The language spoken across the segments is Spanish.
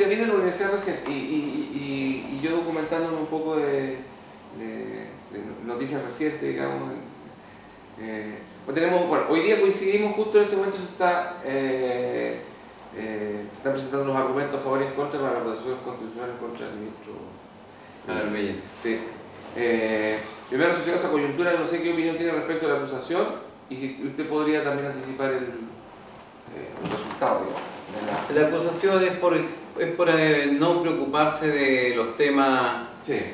decía, vine a la universidad recién y yo documentándome un poco de noticias recientes, digamos. Bueno, hoy día coincidimos, justo en este momento se están presentando los argumentos a favor y en contra para la votación constitucional en contra del ministro Arbella. Sí. Primero, asociado a esa coyuntura, no sé qué opinión tiene respecto a la acusación y si usted podría también anticipar el resultado, digamos. La acusación es por no preocuparse de los temas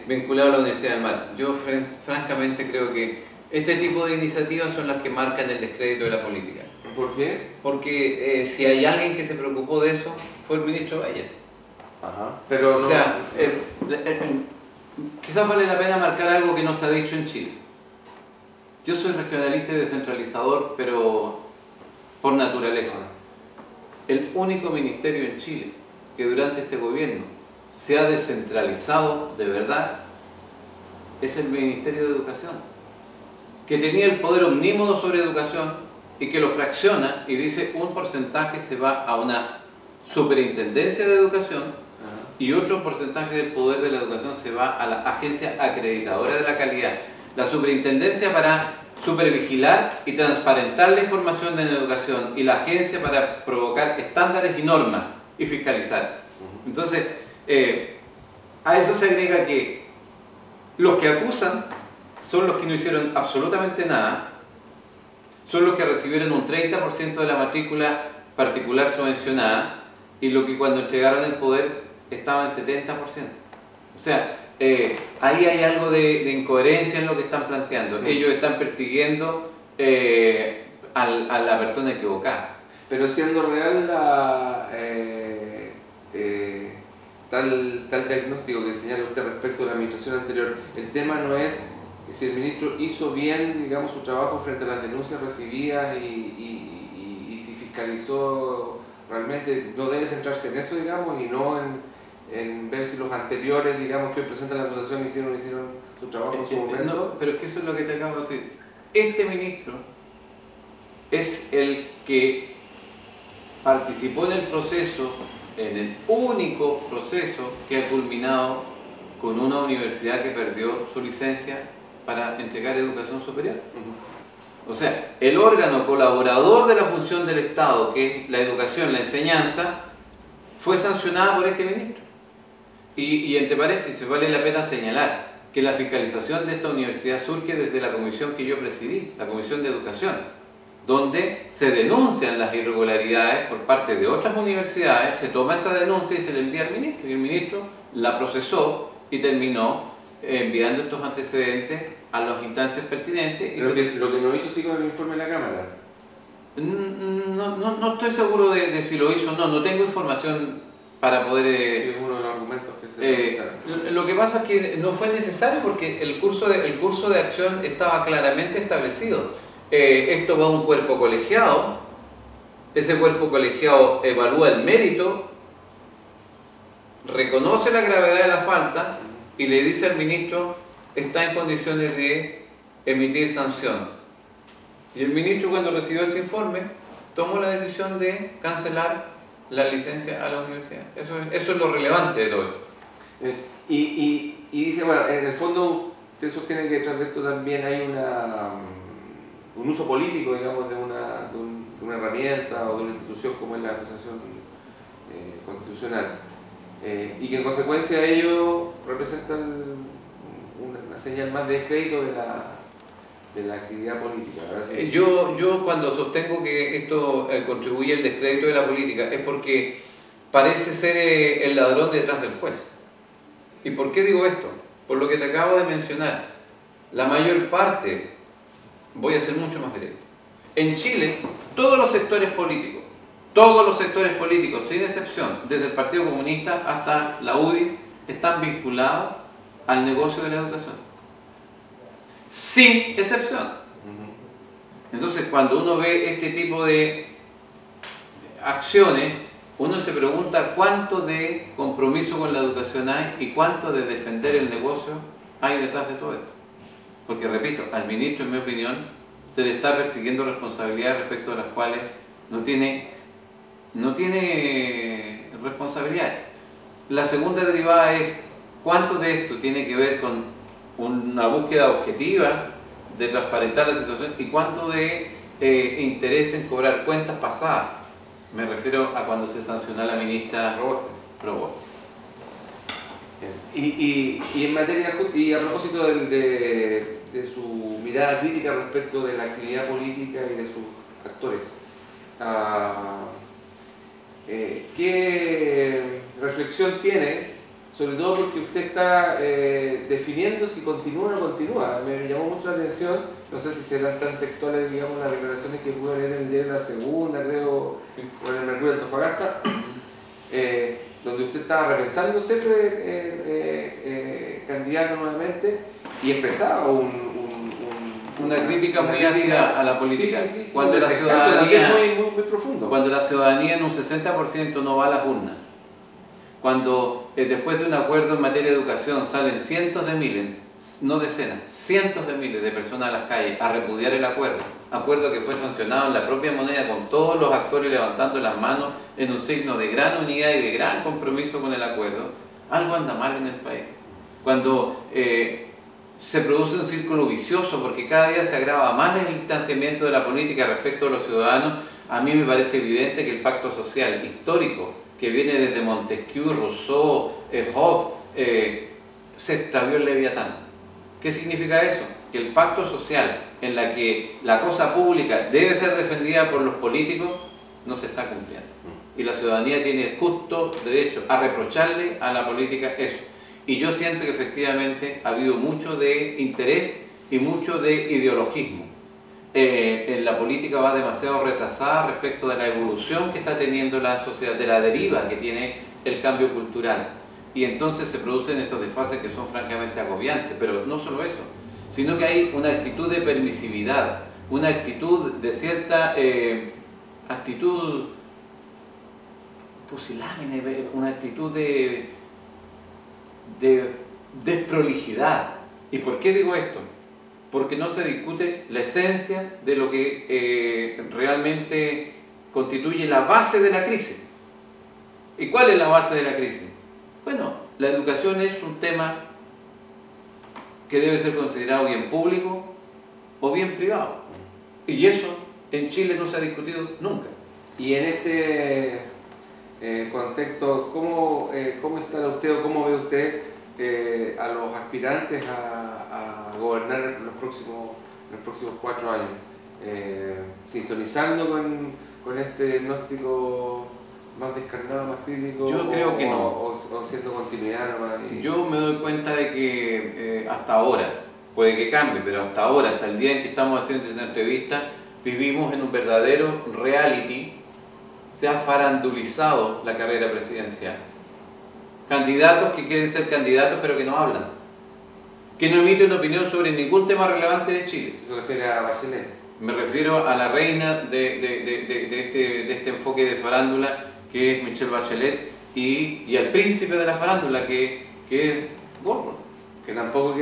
vinculados a la Universidad del Mar. Yo francamente creo que este tipo de iniciativas son las que marcan el descrédito de la política. ¿Por qué? Porque si hay alguien que se preocupó de eso, fue el ministro Bayer. Ajá. Pero o sea, quizás vale la pena marcar algo que no se ha dicho en Chile. Yo soy regionalista y descentralizador, pero por naturaleza. El único ministerio en Chile que durante este gobierno se ha descentralizado de verdad es el Ministerio de Educación, que tenía el poder omnímodo sobre educación y que lo fracciona y dice un porcentaje se va a una superintendencia de educación y otro porcentaje del poder de la educación se va a la agencia acreditadora de la calidad. La superintendencia para supervigilar y transparentar la información en educación y la agencia para provocar estándares y normas y fiscalizar. Entonces, a eso se agrega que los que acusan son los que no hicieron absolutamente nada, son los que recibieron un 30% de la matrícula particular subvencionada y lo que cuando entregaron el poder estaba en 70%. O sea, ahí hay algo de incoherencia en lo que están planteando. Ellos están persiguiendo a la persona equivocada. Pero siendo real tal diagnóstico que señala usted respecto a la administración anterior, el tema no es si el ministro hizo bien, digamos, su trabajo frente a las denuncias recibidas y si fiscalizó realmente, no debe centrarse en eso, digamos, y no en ver si los anteriores, digamos, que hoy presentan la acusación hicieron su trabajo en su momento. No, pero es que eso es lo que te acabo de decir. Este ministro es el que participó en el proceso, en el único proceso que ha culminado con una universidad que perdió su licencia para entregar educación superior. O sea, el órgano colaborador de la función del Estado, que es la educación, la enseñanza, fue sancionada por este ministro. Y entre paréntesis, vale la pena señalar que la fiscalización de esta universidad surge desde la comisión que yo presidí, la Comisión de Educación, donde se denuncian las irregularidades por parte de otras universidades, se toma esa denuncia y se le envía al ministro, y el ministro la procesó y terminó enviando estos antecedentes a las instancias pertinentes. Pero lo que no hizo sí con el informe de la Cámara. No estoy seguro de si lo hizo o no, no tengo información para poder... es uno de los argumentos que se... lo que pasa es que no fue necesario porque el curso de acción estaba claramente establecido. Esto va a un cuerpo colegiado, ese cuerpo colegiado evalúa el mérito, reconoce la gravedad de la falta y le dice al ministro está en condiciones de emitir sanción. Y el ministro, cuando recibió ese informe, tomó la decisión de cancelar la licencia a la universidad. Eso es lo relevante de todo esto. Y dice, bueno, en el fondo usted sostiene que detrás de esto también hay un uso político, digamos, de una herramienta o de una institución como es la acusación constitucional, y que en consecuencia ello representa una señal más de descrédito de la actividad política, ¿verdad? Sí. Yo cuando sostengo que esto contribuye al descrédito de la política es porque parece ser el ladrón detrás del juez. ¿Y por qué digo esto? Por lo que te acabo de mencionar. La mayor parte, voy a ser mucho más directo, en Chile todos los sectores políticos, sin excepción, desde el Partido Comunista hasta la UDI, están vinculados al negocio de la educación. Sin excepción. Entonces, cuando uno ve este tipo de acciones, uno se pregunta cuánto de compromiso con la educación hay y cuánto de defender el negocio hay detrás de todo esto. Porque, repito, al ministro, en mi opinión, se le está persiguiendo responsabilidades respecto a las cuales no tiene responsabilidades. La segunda derivada es cuánto de esto tiene que ver con una búsqueda objetiva de transparentar la situación y cuánto de interés en cobrar cuentas pasadas. Me refiero a cuando se sancionó a la ministra Proboste. Y en materia, y a propósito de su mirada crítica respecto de la actividad política y de sus actores, ¿qué reflexión tiene? Sobre todo porque usted está definiendo si continúa o no continúa. Me llamó mucho la atención, no sé si serán tan textuales, digamos, las declaraciones que pude leer en el diario La Segunda, creo, o en el Mercurio de Antofagasta, donde usted estaba repensando ser candidato nuevamente y expresaba una crítica muy ácida a la política. Sí, cuando la ciudadanía, muy profundo. Cuando la ciudadanía en un 60% no va a las urnas, cuando después de un acuerdo en materia de educación salen cientos de miles, no decenas, cientos de miles de personas a las calles a repudiar el acuerdo que fue sancionado en la propia moneda con todos los actores levantando las manos en un signo de gran unidad y de gran compromiso con el acuerdo, algo anda mal en el país. Cuando se produce un círculo vicioso porque cada día se agrava más el distanciamiento de la política respecto a los ciudadanos, a mí me parece evidente que el pacto social histórico que viene desde Montesquieu, Rousseau, Hobbes, se extravió el Leviatán. ¿Qué significa eso? Que el pacto social en la que la cosa pública debe ser defendida por los políticos no se está cumpliendo. Y la ciudadanía tiene justo derecho a reprocharle a la política eso. Y yo siento que efectivamente ha habido mucho de interés y mucho de ideologismo. La política va demasiado retrasada respecto de la evolución que está teniendo la sociedad, de la deriva que tiene el cambio cultural. Y entonces se producen estos desfases que son francamente agobiantes. Pero no solo eso, sino que hay una actitud de permisividad, una actitud de cierta actitud pusilánime, una actitud de desprolijidad. ¿Y por qué digo esto? Porque no se discute la esencia de lo que realmente constituye la base de la crisis. ¿Y cuál es la base de la crisis? Bueno, la educación es un tema que debe ser considerado bien público o bien privado. Y eso en Chile no se ha discutido nunca. Y en este contexto, ¿cómo está usted o cómo ve usted a los aspirantes a gobernar los próximos 4 años? ¿Sintonizando con este diagnóstico más descarnado, más crítico? Yo creo que no. ¿O siendo continuidad nomás? Yo me doy cuenta de que hasta ahora, puede que cambie, pero hasta ahora, hasta el día en que estamos haciendo esta entrevista, vivimos en un verdadero reality. Se ha farandulizado la carrera presidencial. Candidatos que quieren ser candidatos pero que no hablan, que no emiten opinión sobre ningún tema relevante de Chile. ¿Se refiere a Bachelet? Me refiero a la reina de este enfoque de farándula que es Michelle Bachelet y al príncipe de la farándula que es Goldberg, que tampoco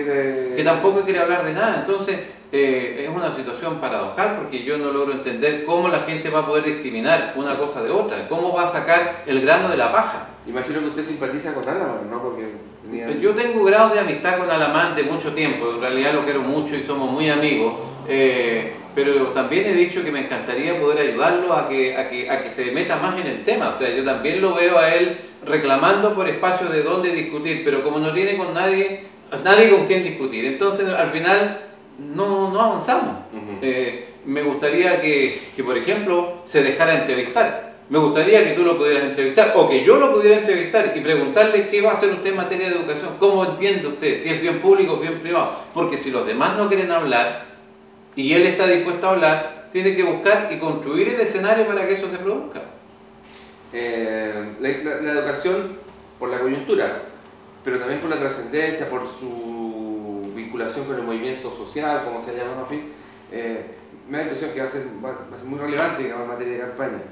quiere hablar de nada. Entonces es una situación paradojal porque yo no logro entender cómo la gente va a poder discriminar una cosa de otra, cómo va a sacar el grano de la paja. Imagino que usted simpatiza con Alamán, ¿no? Porque yo tengo grados de amistad con Alamán de mucho tiempo, en realidad lo quiero mucho y somos muy amigos, pero también he dicho que me encantaría poder ayudarlo a que se meta más en el tema. O sea, yo también lo veo a él reclamando por espacios de donde discutir, pero como no tiene con nadie con quien discutir, entonces al final no avanzamos. Me gustaría que, por ejemplo, se dejara entrevistar. Me gustaría que tú lo pudieras entrevistar o que yo lo pudiera entrevistar y preguntarle qué va a hacer usted en materia de educación, cómo entiende usted, si es bien público o bien privado. Porque si los demás no quieren hablar y él está dispuesto a hablar, tiene que buscar y construir el escenario para que eso se produzca. La educación por la coyuntura, pero también por la trascendencia, por su vinculación con el movimiento social, como se llama, en fin, me da la impresión que va a ser muy relevante, digamos, en materia de campaña.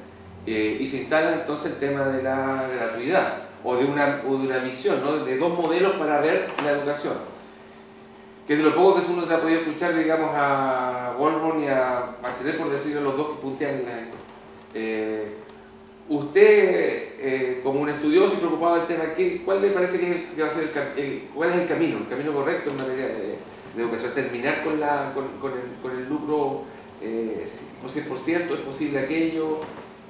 Y se instala entonces el tema de la gratuidad o de una visión, ¿no? De dos modelos para ver la educación, que es de lo poco que uno se ha podido escuchar, digamos, a Goldberg y a Bachelet, por decirlo, los dos que puntean en la encuesta. usted, como un estudioso y preocupado del tema, ¿cuál le parece que va a ser cuál es el camino correcto en materia de educación? ¿Terminar con el lucro 100%? ¿Es posible aquello?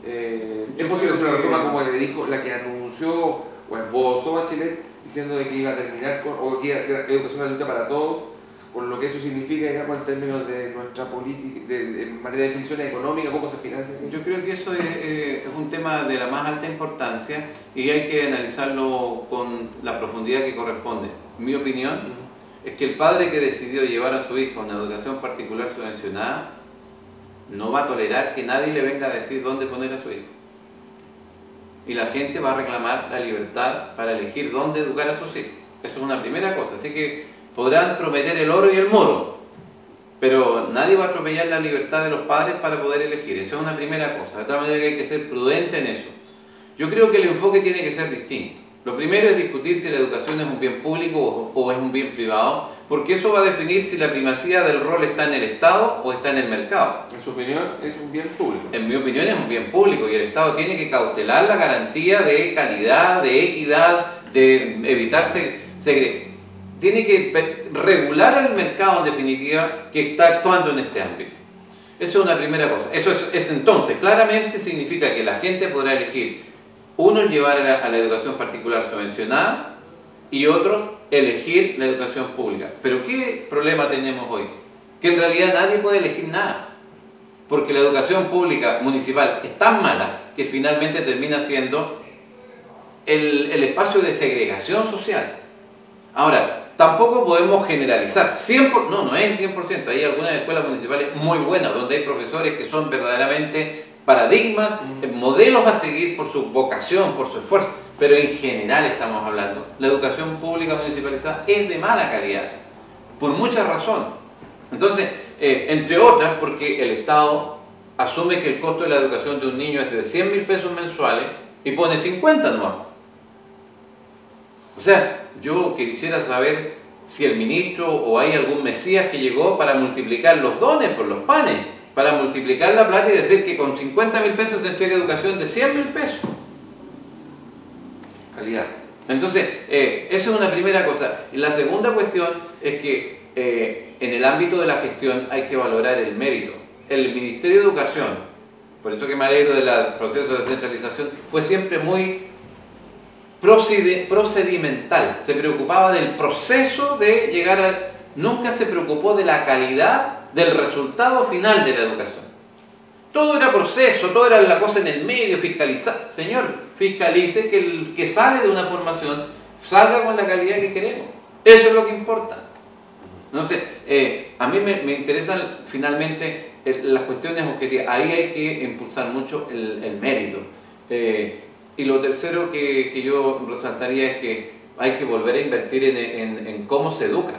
¿Es posible hacer una reforma como le dijo, la que anunció o esbozó Bachelet, diciendo de que iba a terminar o que educación gratuita para todos, con lo que eso significa, digamos, en términos de nuestra política, en materia de definiciones económicas, cómo se financia? Yo creo que eso es un tema de la más alta importancia y hay que analizarlo con la profundidad que corresponde. Mi opinión es que el padre que decidió llevar a su hijo a una educación particular subvencionada no va a tolerar que nadie le venga a decir dónde poner a su hijo. Y la gente va a reclamar la libertad para elegir dónde educar a sus hijos. Eso es una primera cosa. Así que podrán prometer el oro y el moro, pero nadie va a atropellar la libertad de los padres para poder elegir. Esa es una primera cosa. De tal manera que hay que ser prudente en eso. Yo creo que el enfoque tiene que ser distinto. Lo primero es discutir si la educación es un bien público o es un bien privado, porque eso va a definir si la primacía del rol está en el Estado o está en el mercado. En su opinión, es un bien público. En mi opinión, es un bien público y el Estado tiene que cautelar la garantía de calidad, de equidad, de evitar segregación. Tiene que regular al mercado, en definitiva, que está actuando en este ámbito. Eso es una primera cosa. Eso es entonces, claramente significa que la gente podrá elegir, unos llevar a la educación particular subvencionada y otros elegir la educación pública. Pero ¿qué problema tenemos hoy? Que en realidad nadie puede elegir nada, porque la educación pública municipal es tan mala que finalmente termina siendo el espacio de segregación social. Ahora, tampoco podemos generalizar, 100%, no es el 100%, hay algunas escuelas municipales muy buenas, donde hay profesores que son verdaderamente paradigmas, modelos a seguir por su vocación, por su esfuerzo, pero en general estamos hablando, la educación pública municipalizada es de mala calidad, por muchas razones. Entonces, entre otras, porque el Estado asume que el costo de la educación de un niño es de 100.000 pesos mensuales y pone 50 nomás. O sea, yo quisiera saber si el ministro o hay algún mesías que llegó para multiplicar los dones por los panes, para multiplicar la plata y decir que con 50.000 pesos se entrega educación de 100.000 pesos. Calidad. Entonces, esa es una primera cosa. Y la segunda cuestión es que en el ámbito de la gestión hay que valorar el mérito. El Ministerio de Educación, por eso que me alegro del proceso de descentralización, fue siempre muy procedimental, se preocupaba del proceso de llegar a... Nunca se preocupó de la calidad del resultado final de la educación. Todo era proceso, todo era la cosa en el medio, fiscalizar. Señor, fiscalice que el que sale de una formación salga con la calidad que queremos. Eso es lo que importa. Entonces, a mí me interesan finalmente las cuestiones objetivas. Ahí hay que impulsar mucho el mérito. Y lo tercero que yo resaltaría es que hay que volver a invertir en cómo se educa.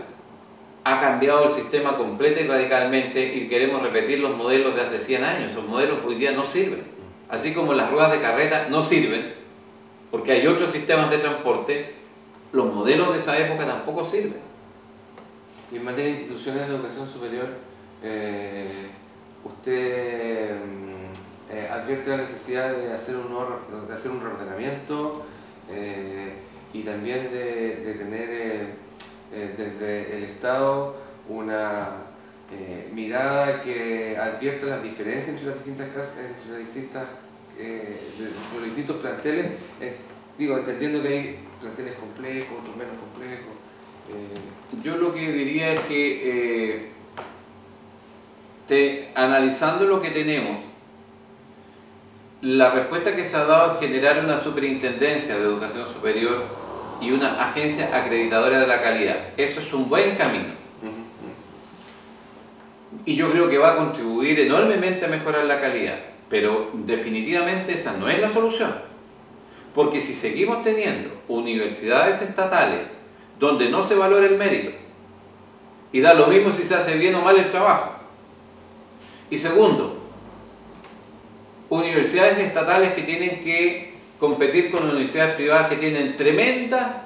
Ha cambiado el sistema completa y radicalmente y queremos repetir los modelos de hace 100 años. Esos modelos hoy día no sirven. Así como las ruedas de carreta no sirven, porque hay otros sistemas de transporte, los modelos de esa época tampoco sirven. Y en materia de instituciones de educación superior, usted... advierte la necesidad de hacer un reordenamiento y también de tener desde el Estado una mirada que advierta las diferencias entre las distintas clases, entre los distintos planteles, digo, entendiendo que hay planteles complejos, otros menos complejos. Yo lo que diría es que analizando lo que tenemos, la respuesta que se ha dado es generar una superintendencia de educación superior y una agencia acreditadora de la calidad. Eso es un buen camino. Y yo creo que va a contribuir enormemente a mejorar la calidad. Pero definitivamente esa no es la solución. Porque si seguimos teniendo universidades estatales donde no se valora el mérito, y da lo mismo si se hace bien o mal el trabajo. Y segundo, universidades estatales que tienen que competir con universidades privadas que tienen tremendas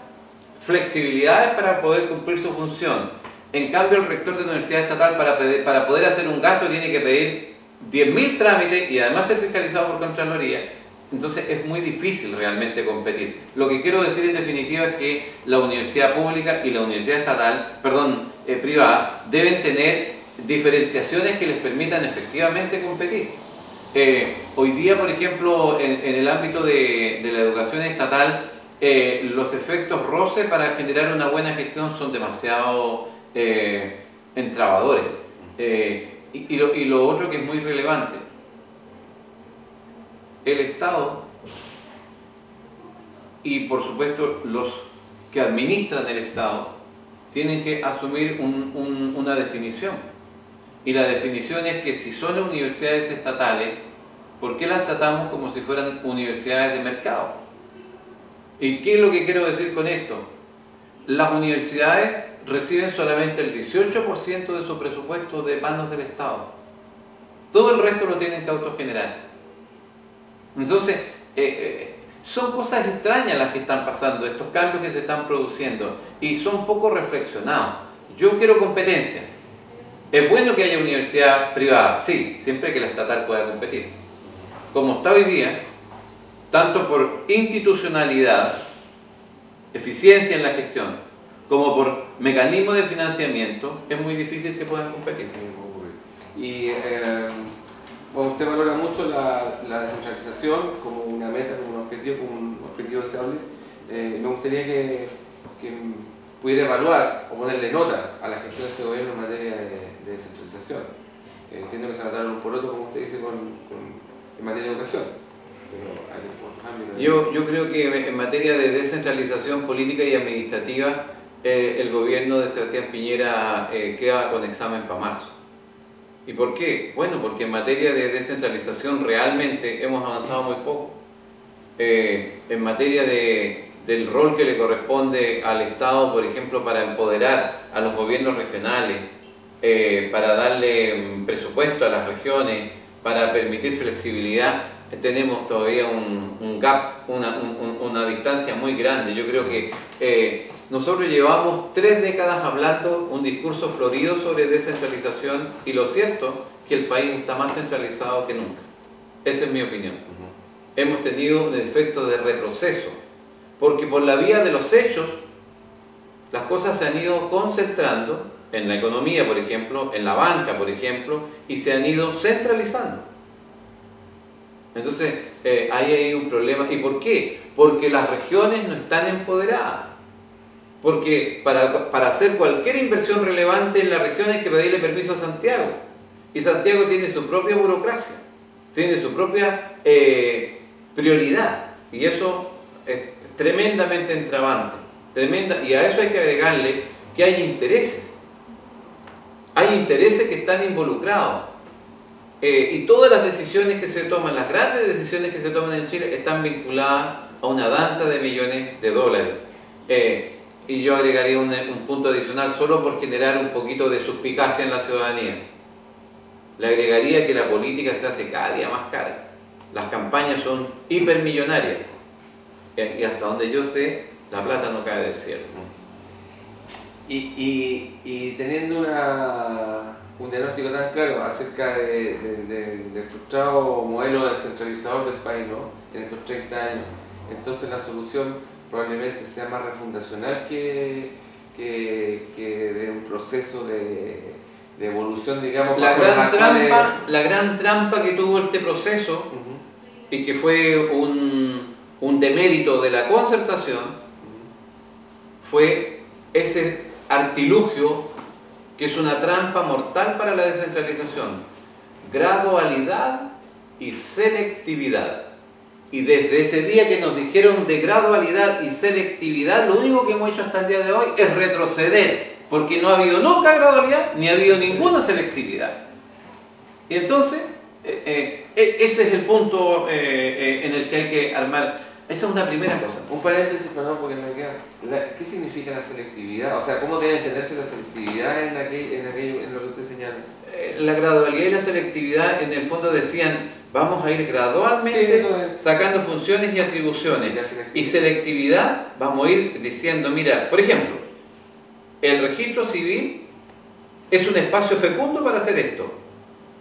flexibilidades para poder cumplir su función. En cambio, el rector de una universidad estatal para poder hacer un gasto tiene que pedir 10.000 trámites y además ser fiscalizado por Contraloría. Entonces es muy difícil realmente competir. Lo que quiero decir en definitiva es que la universidad pública y la universidad estatal, privada, deben tener diferenciaciones que les permitan efectivamente competir. Hoy día, por ejemplo, en el ámbito de la educación estatal, los efectos roce para generar una buena gestión son demasiado entrabadores. Y lo otro que es muy relevante, el Estado y por supuesto los que administran el Estado tienen que asumir una definición. Y la definición es que si son universidades estatales, ¿por qué las tratamos como si fueran universidades de mercado? ¿Y qué es lo que quiero decir con esto? Las universidades reciben solamente el 18% de su presupuesto de manos del Estado. Todo el resto lo tienen que autogenerar. Entonces, son cosas extrañas las que están pasando, estos cambios que se están produciendo, y son poco reflexionados. Yo quiero competencia. ¿Es bueno que haya universidad privada? Sí, siempre que la estatal pueda competir. Como está hoy día, tanto por institucionalidad, eficiencia en la gestión, como por mecanismo de financiamiento, es muy difícil que puedan competir. Y bueno, usted valora mucho la descentralización como una meta, como un objetivo deseable. Me gustaría que pudiera evaluar o ponerle nota a la gestión de este gobierno en materia de descentralización. Entiendo que se anotaron un poroto, como usted dice, en materia de educación. Pero hay yo creo que en materia de descentralización política y administrativa, el gobierno de Sebastián Piñera queda con examen para marzo. ¿Y por qué? Bueno, porque en materia de descentralización realmente hemos avanzado muy poco. En materia del rol que le corresponde al Estado, por ejemplo, para empoderar a los gobiernos regionales, para darle presupuesto a las regiones, para permitir flexibilidad, tenemos todavía un gap, una distancia muy grande. Yo creo que nosotros llevamos 3 décadas hablando un discurso florido sobre descentralización, y lo cierto es que el país está más centralizado que nunca. Esa es mi opinión. Hemos tenido un efecto de retroceso, porque por la vía de los hechos las cosas se han ido concentrando en la economía, por ejemplo, en la banca, por ejemplo, y se han ido centralizando. Entonces, ahí hay un problema. ¿Y por qué? Porque las regiones no están empoderadas. Porque para hacer cualquier inversión relevante en la región hay que pedirle permiso a Santiago. Y Santiago tiene su propia burocracia, tiene su propia prioridad. Y eso es tremendamente entravante. Y a eso hay que agregarle que hay intereses. Hay intereses que están involucrados. Y todas las decisiones que se toman, las grandes decisiones que se toman en Chile, están vinculadas a una danza de millones de dólares. Y yo agregaría un punto adicional solo por generar un poquito de suspicacia en la ciudadanía. Le agregaría que la política se hace cada día más cara. Las campañas son hipermillonarias. Y hasta donde yo sé, la plata no cae del cielo. Y teniendo un diagnóstico tan claro acerca del frustrado modelo descentralizador del país, ¿no?, en estos 30 años, entonces la solución probablemente sea más refundacional que de un proceso de evolución, digamos. La gran trampa que tuvo este proceso, y que fue un demérito de la concertación, fue ese artilugio que es una trampa mortal para la descentralización: gradualidad y selectividad. Y desde ese día que nos dijeron de gradualidad y selectividad, lo único que hemos hecho hasta el día de hoy es retroceder, porque no ha habido nunca gradualidad ni ha habido ninguna selectividad. Y entonces, ese es el punto en el que hay que armar. Esa es una primera cosa. Un paréntesis, perdón, porque me queda. ¿Qué significa la selectividad? O sea, ¿cómo debe entenderse la selectividad en lo que usted señala? La gradualidad y la selectividad, en el fondo decían, vamos a ir gradualmente sacando funciones y atribuciones. Y selectividad, vamos a ir diciendo, mira, por ejemplo, el registro civil es un espacio fecundo para hacer esto.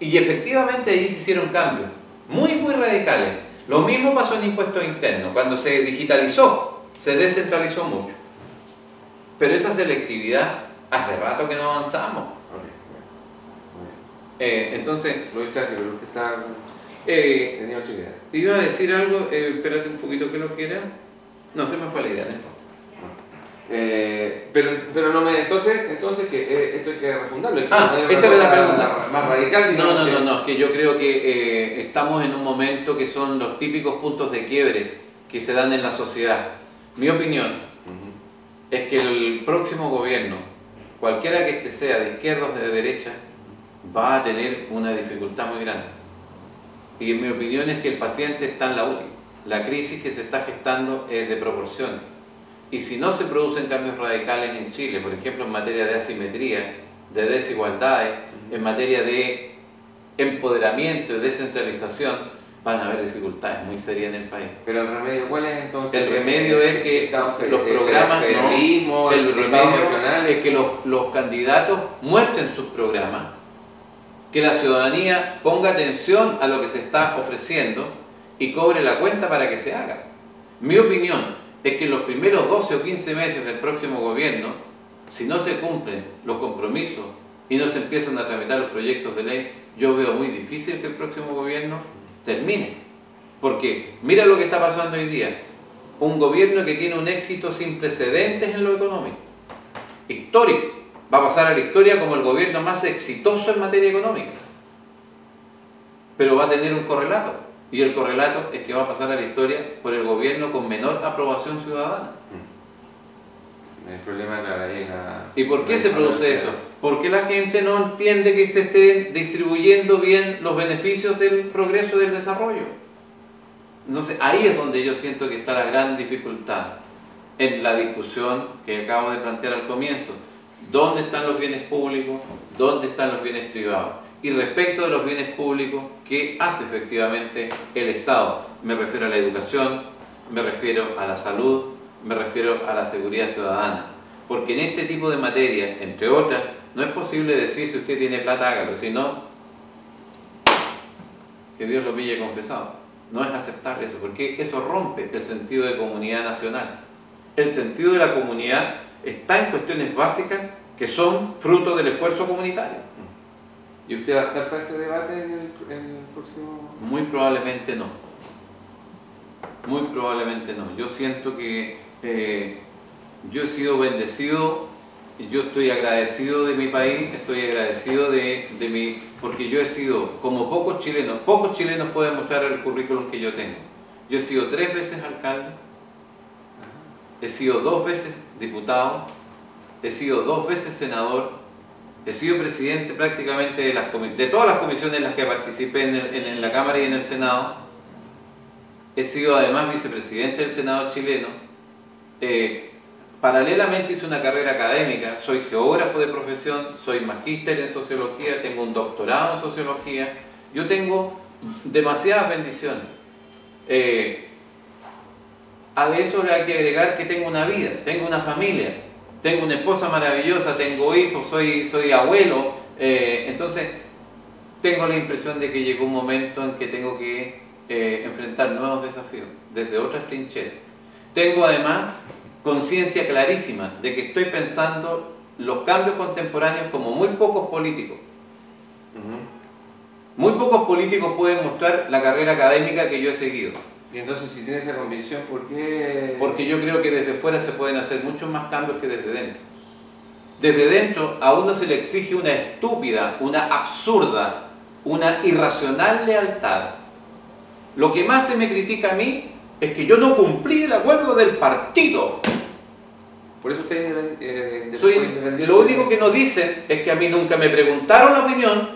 Y efectivamente ahí se hicieron cambios muy radicales. Lo mismo pasó en impuestos internos, cuando se digitalizó, se descentralizó mucho. Pero esa selectividad, hace rato que no avanzamos. Entonces... Lo distraje, pero usted está... tenía otra idea. Iba a decir algo, espérate un poquito que lo quiera. No, se me fue la idea, ¿no? Pero no me... Entonces que esto hay que refundarlo. Esa era la pregunta. Más radical, digamos. No, es que yo creo que estamos en un momento que son los típicos puntos de quiebre que se dan en la sociedad. Mi opinión es que el próximo gobierno, cualquiera que este sea, de izquierda o de derecha, va a tener una dificultad muy grande. Y mi opinión es que el paciente está en la última. La crisis que se está gestando es de proporciones. Y si no se producen cambios radicales en Chile, por ejemplo en materia de asimetría, de desigualdades, en materia de empoderamiento y descentralización, van a haber dificultades muy serias en el país. Pero el remedio, ¿cuál es entonces? El remedio es que los programas, el remedio es que los candidatos muestren sus programas, que la ciudadanía ponga atención a lo que se está ofreciendo y cobre la cuenta para que se haga. Mi opinión es que en los primeros 12 o 15 meses del próximo gobierno, si no se cumplen los compromisos y no se empiezan a tramitar los proyectos de ley, yo veo muy difícil que el próximo gobierno termine. Porque mira lo que está pasando hoy día. Un gobierno que tiene un éxito sin precedentes en lo económico. Histórico. Va a pasar a la historia como el gobierno más exitoso en materia económica. Pero va a tener un correlato. Y el correlato es que va a pasar a la historia por el gobierno con menor aprobación ciudadana. El problema, claro, ahí ¿Y por qué se produce eso? Porque la gente no entiende que se estén distribuyendo bien los beneficios del progreso y del desarrollo. Entonces, ahí es donde yo siento que está la gran dificultad en la discusión que acabo de plantear al comienzo. ¿Dónde están los bienes públicos? ¿Dónde están los bienes privados? Y respecto de los bienes públicos, ¿qué hace efectivamente el Estado? Me refiero a la educación, me refiero a la salud, me refiero a la seguridad ciudadana. Porque en este tipo de materia, entre otras, no es posible decir si usted tiene plata, hágalo, sino que Dios lo pille confesado. No es aceptable eso, porque eso rompe el sentido de comunidad nacional. El sentido de la comunidad está en cuestiones básicas que son fruto del esfuerzo comunitario. ¿Y usted va a estar para ese debate en el próximo...? Muy probablemente no. Muy probablemente no. Yo siento que yo he sido bendecido, y yo estoy agradecido de mi país, estoy agradecido de mi... porque yo he sido, como pocos chilenos pueden mostrar el currículum que yo tengo. Yo he sido 3 veces alcalde, he sido 2 veces diputado, he sido 2 veces senador, he sido presidente prácticamente de todas las comisiones en las que participé en la Cámara y en el Senado. He sido además vicepresidente del Senado chileno. Paralelamente hice una carrera académica, soy geógrafo de profesión, soy magíster en sociología, tengo un doctorado en sociología. Yo tengo demasiadas bendiciones. A eso le hay que agregar que tengo una vida, tengo una familia. Tengo una esposa maravillosa, tengo hijos, soy abuelo, entonces tengo la impresión de que llegó un momento en que tengo que enfrentar nuevos desafíos, desde otras trincheras. Tengo además conciencia clarísima de que estoy pensando los cambios contemporáneos como muy pocos políticos. Muy pocos políticos pueden mostrar la carrera académica que yo he seguido. Y entonces, si tiene esa convicción, ¿por qué...? Porque yo creo que desde fuera se pueden hacer muchos más cambios que desde dentro. Desde dentro a uno se le exige una estúpida, una absurda, una irracional lealtad. Lo que más se me critica a mí es que yo no cumplí el acuerdo del partido. Por eso usted soy independiente. Lo único que nos dicen es que a mí nunca me preguntaron la opinión,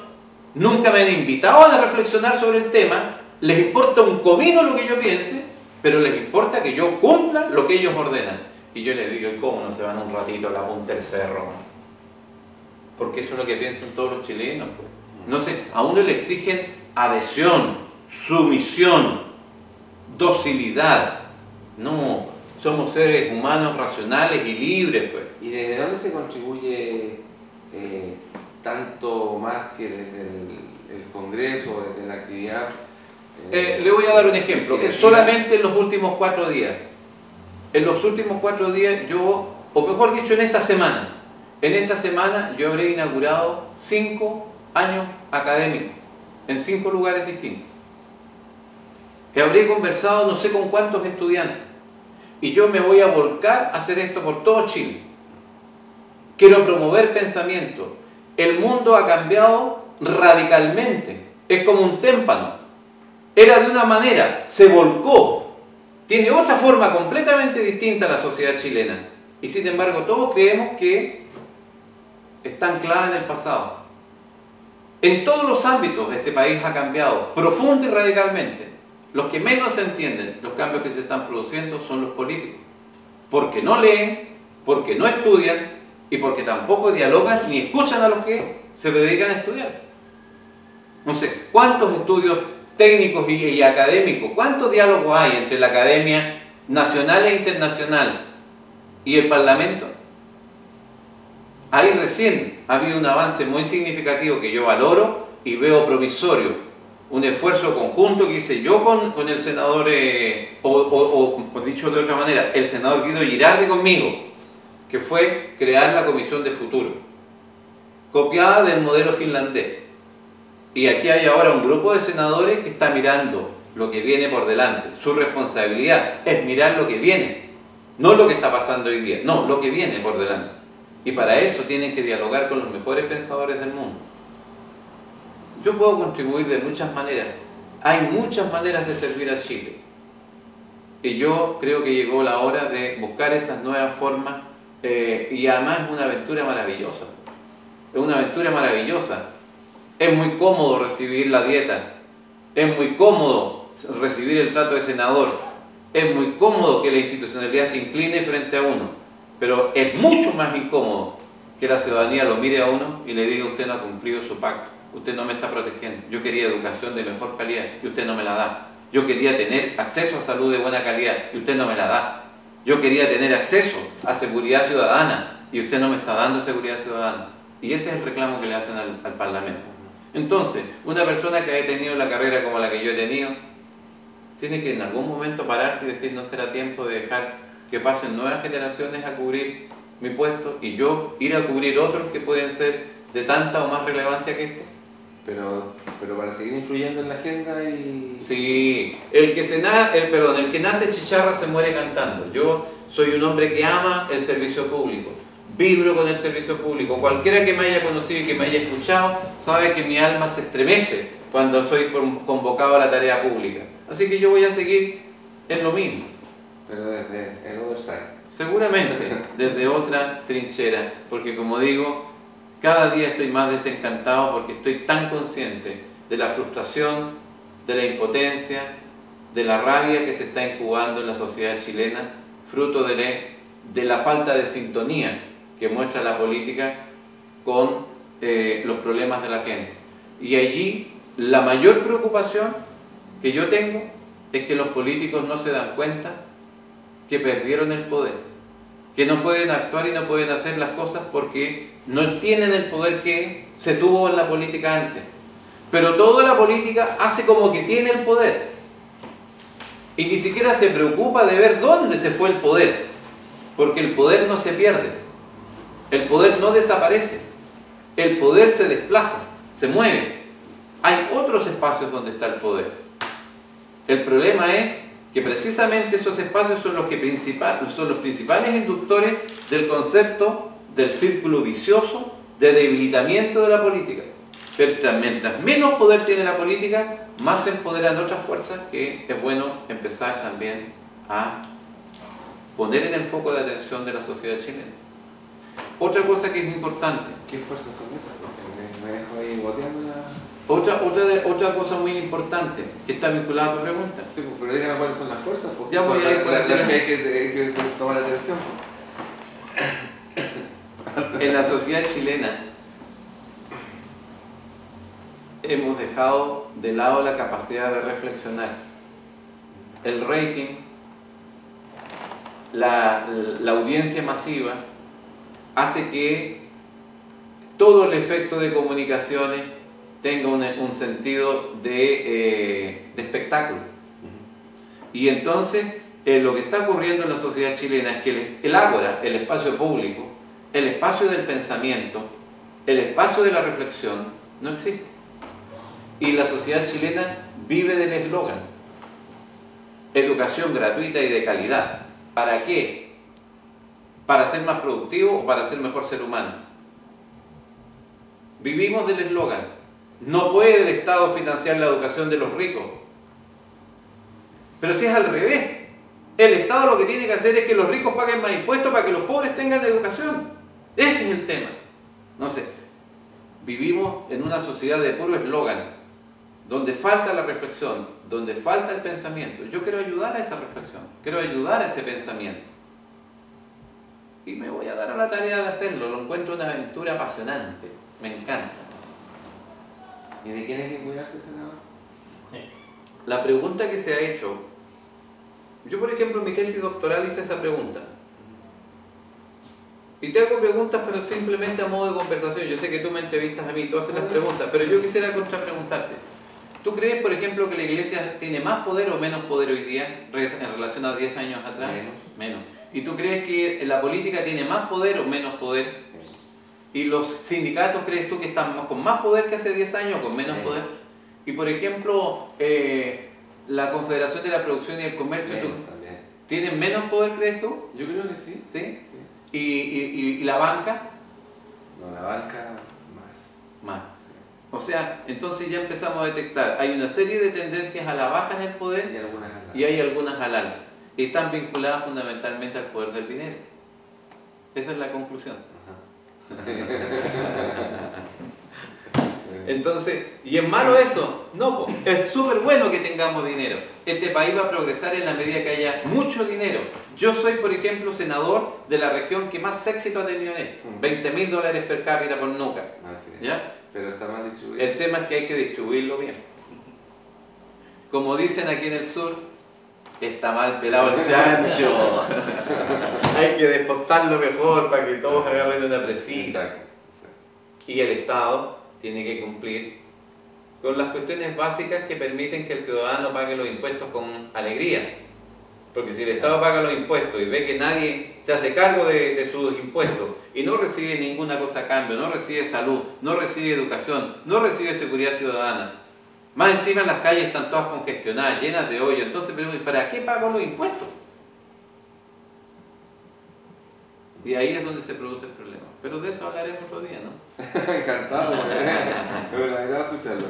nunca me han invitado a reflexionar sobre el tema. Les importa un comino lo que yo piense, pero les importa que yo cumpla lo que ellos ordenan. Y yo les digo, ¿cómo no se van un ratito a la punta del cerro? Porque eso es lo que piensan todos los chilenos. Pues. No sé, a uno le exigen adhesión, sumisión, docilidad. No, somos seres humanos racionales y libres. Pues. ¿Y desde dónde se contribuye tanto más que desde el Congreso, desde la actividad Le voy a dar un ejemplo. Solamente en los últimos 4 días. En los últimos 4 días yo, o mejor dicho, en esta semana yo habré inaugurado 5 años académicos en 5 lugares distintos. Habré conversado no sé con cuántos estudiantes. Y yo me voy a volcar a hacer esto por todo Chile. Quiero promover pensamiento. El mundo ha cambiado radicalmente. Es como un témpano. Era de una manera, se volcó. Tiene otra forma completamente distinta a la sociedad chilena. Y sin embargo, todos creemos que está anclada en el pasado. En todos los ámbitos este país ha cambiado profunda y radicalmente. Los que menos entienden los cambios que se están produciendo son los políticos. Porque no leen, porque no estudian y porque tampoco dialogan ni escuchan a los que se dedican a estudiar. No sé, ¿cuántos estudios técnicos y académicos, cuántos diálogos hay entre la academia nacional e internacional y el Parlamento? Ahí recién ha habido un avance muy significativo que yo valoro y veo provisorio. Un esfuerzo conjunto que hice yo con el senador, o dicho de otra manera, el senador Guido Girardi conmigo, que fue crear la Comisión de Futuro, copiada del modelo finlandés. Y aquí hay ahora un grupo de senadores que está mirando lo que viene por delante. Su responsabilidad es mirar lo que viene, no lo que está pasando hoy día, no, lo que viene por delante. Y para eso tienen que dialogar con los mejores pensadores del mundo. Yo puedo contribuir de muchas maneras. Hay muchas maneras de servir a Chile. Y yo creo que llegó la hora de buscar esas nuevas formas. Y además es una aventura maravillosa. Es una aventura maravillosa. Es muy cómodo recibir la dieta. Es muy cómodo recibir el trato de senador. Es muy cómodo que la institucionalidad se incline frente a uno. Pero es mucho más incómodo que la ciudadanía lo mire a uno y le diga: usted no ha cumplido su pacto. Usted no me está protegiendo. Yo quería educación de mejor calidad y usted no me la da. Yo quería tener acceso a salud de buena calidad y usted no me la da. Yo quería tener acceso a seguridad ciudadana y usted no me está dando seguridad ciudadana. Y ese es el reclamo que le hacen al Parlamento. Entonces, una persona que ha tenido la carrera como la que yo he tenido, tiene que en algún momento pararse y decir: no será tiempo de dejar que pasen nuevas generaciones a cubrir mi puesto y yo ir a cubrir otros que pueden ser de tanta o más relevancia que este. Pero para seguir influyendo en la agenda y... Sí, el que nace chicharra se muere cantando. Yo soy un hombre que ama el servicio público, vibro con el servicio público. Cualquiera que me haya conocido y que me haya escuchado sabe que mi alma se estremece cuando soy convocado a la tarea pública. Así que yo voy a seguir en lo mismo. Pero desde el other side. Seguramente desde otra trinchera, porque como digo, cada día estoy más desencantado porque estoy tan consciente de la frustración, de la impotencia, de la rabia que se está incubando en la sociedad chilena, fruto de la falta de sintonía que muestra la política con los problemas de la gente. Y allí la mayor preocupación que yo tengo es que los políticos no se dan cuenta que perdieron el poder, que no pueden actuar y no pueden hacer las cosas porque no tienen el poder que se tuvo en la política antes. Pero toda la política hace como que tiene el poder y ni siquiera se preocupa de ver dónde se fue el poder, porque el poder no se pierde, el poder no desaparece, el poder se desplaza, se mueve. Hay otros espacios donde está el poder. El problema es que precisamente esos espacios son los principales inductores del concepto del círculo vicioso de debilitamiento de la política. Pero mientras menos poder tiene la política, más se empoderan otras fuerzas que es bueno empezar también a poner en el foco de atención de la sociedad chilena. Otra cosa que es importante. ¿Qué fuerzas son esas? Porque me dejo ahí boteando la... Otra cosa muy importante que está vinculada a tu pregunta. Sí, pero díganme cuáles son las fuerzas, porque ya voy a ir por las que hay que tomar atención. En la sociedad chilena hemos dejado de lado la capacidad de reflexionar. El rating, la audiencia masiva, hace que todo el efecto de comunicaciones tenga un sentido de espectáculo. Y entonces lo que está ocurriendo en la sociedad chilena es que el ágora, el espacio público, el espacio del pensamiento, el espacio de la reflexión, no existe. Y la sociedad chilena vive del eslogan: educación gratuita y de calidad. ¿Para qué? ¿Para ser más productivo o para ser mejor ser humano? Vivimos del eslogan. No puede el Estado financiar la educación de los ricos. Pero si es al revés, el Estado lo que tiene que hacer es que los ricos paguen más impuestos para que los pobres tengan educación. Ese es el tema. No sé, vivimos en una sociedad de puro eslogan, donde falta la reflexión, donde falta el pensamiento. Yo quiero ayudar a esa reflexión, quiero ayudar a ese pensamiento. Y me voy a dar a la tarea de hacerlo. Lo encuentro una aventura apasionante, me encanta. ¿Y de quién hay que cuidarse, senador? La pregunta que se ha hecho, yo por ejemplo en mi tesis doctoral hice esa pregunta. Y te hago preguntas pero simplemente a modo de conversación. Yo sé que tú me entrevistas a mí, tú haces las preguntas, pero yo quisiera contrapreguntarte. ¿Tú crees, por ejemplo, que la Iglesia tiene más poder o menos poder hoy día en relación a 10 años atrás? Menos. ¿Y tú crees que la política tiene más poder o menos poder? ¿Y los sindicatos crees tú que están con más poder que hace 10 años o con menos poder? Y por ejemplo, la Confederación de la Producción y el Comercio, ¿tienen menos poder, crees tú? Yo creo que sí. ¿Sí? ¿Y la banca? No, la banca Más. O sea, entonces ya empezamos a detectar, hay una serie de tendencias a la baja en el poder y hay algunas al alza. Y están vinculadas fundamentalmente al poder del dinero. Esa es la conclusión. Entonces, ¿y es malo eso? No, es súper bueno que tengamos dinero. Este país va a progresar en la medida que haya mucho dinero. Yo soy, por ejemplo, senador de la región que más éxito ha tenido en esto. $20.000 per cápita por nuca. ¿Ya? Pero está mal distribuido. El tema es que hay que distribuirlo bien. Como dicen aquí en el sur, está mal pelado el chancho. Hay que despostarlo mejor para que todos agarren una presita. Exacto. Y el Estado tiene que cumplir con las cuestiones básicas que permiten que el ciudadano pague los impuestos con alegría. Porque si el Estado paga los impuestos y ve que nadie se hace cargo de sus impuestos y no recibe ninguna cosa a cambio, no recibe salud, no recibe educación, no recibe seguridad ciudadana, más encima las calles están todas congestionadas, llenas de hoyos, entonces ¿para qué pago los impuestos? Y ahí es donde se produce el problema. Pero de eso hablaremos otro día, ¿no? Encantado, me agrada escucharlo.